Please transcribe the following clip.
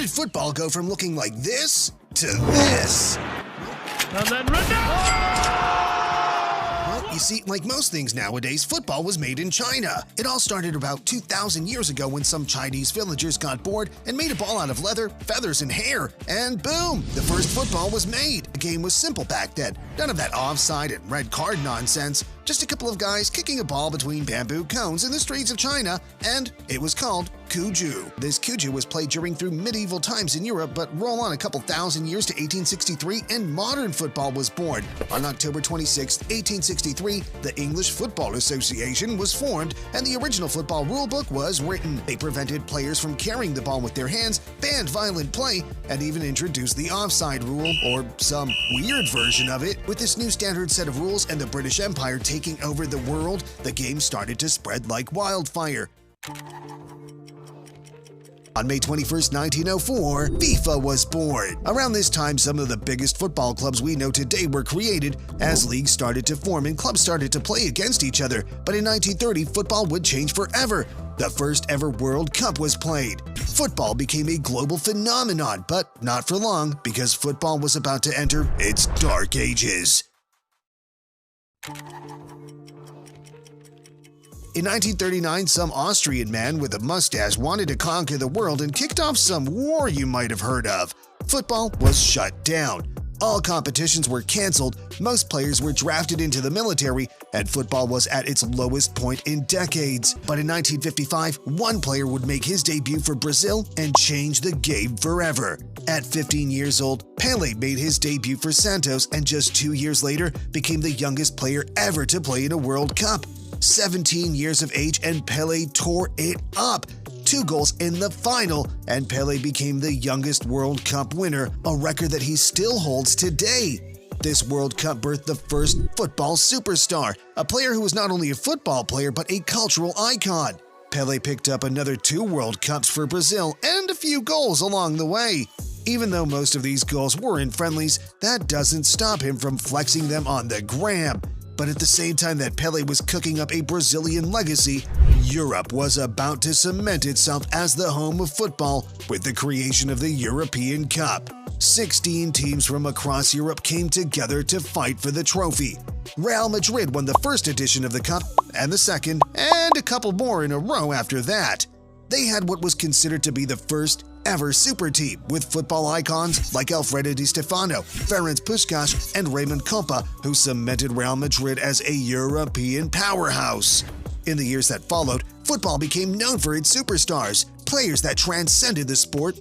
did football go from looking like this to this? And then Ronaldo! Well, you see, like most things nowadays, football was made in China. It all started about 2,000 years ago when some Chinese villagers got bored and made a ball out of leather, feathers, and hair. And boom, the first football was made. The game was simple back then. None of that offside and red card nonsense. Just a couple of guys kicking a ball between bamboo cones in the streets of China, and it was called Cuju. This Cuju was played during through medieval times in Europe, but roll on a couple thousand years to 1863 and modern football was born. On October 26, 1863, the English Football Association was formed, and the original football rulebook was written. They prevented players from carrying the ball with their hands, banned violent play, and even introduced the offside rule, or some weird version of it. With this new standard set of rules and the British Empire taking over the world, the game started to spread like wildfire. On May 21, 1904, FIFA was born. Around this time, some of the biggest football clubs we know today were created as leagues started to form and clubs started to play against each other. But in 1930, football would change forever. The first ever World Cup was played. Football became a global phenomenon, but not for long because football was about to enter its dark ages. In 1939, some Austrian man with a mustache wanted to conquer the world and kicked off some war you might have heard of. Football was shut down. All competitions were canceled, most players were drafted into the military, and football was at its lowest point in decades. But in 1955, one player would make his debut for Brazil and change the game forever. At 15 years old, Pelé made his debut for Santos and just 2 years later became the youngest player ever to play in a World Cup. 17 years of age and Pelé tore it up. 2 goals in the final, and Pelé became the youngest World Cup winner, a record that he still holds today. This World Cup birthed the first football superstar, a player who was not only a football player but a cultural icon. Pelé picked up another 2 World Cups for Brazil and a few goals along the way. Even though most of these goals were in friendlies, that doesn't stop him from flexing them on the gram. But at the same time that Pelé was cooking up a Brazilian legacy, Europe was about to cement itself as the home of football with the creation of the European Cup. 16 teams from across Europe came together to fight for the trophy. Real Madrid won the first edition of the Cup and the second, and a couple more in a row after that. They had what was considered to be the first ever super team with football icons like Alfredo Di Stefano, Ferenc Puskás, and Raymond Kopa, who cemented Real Madrid as a European powerhouse. In the years that followed, football became known for its superstars, players that transcended the sport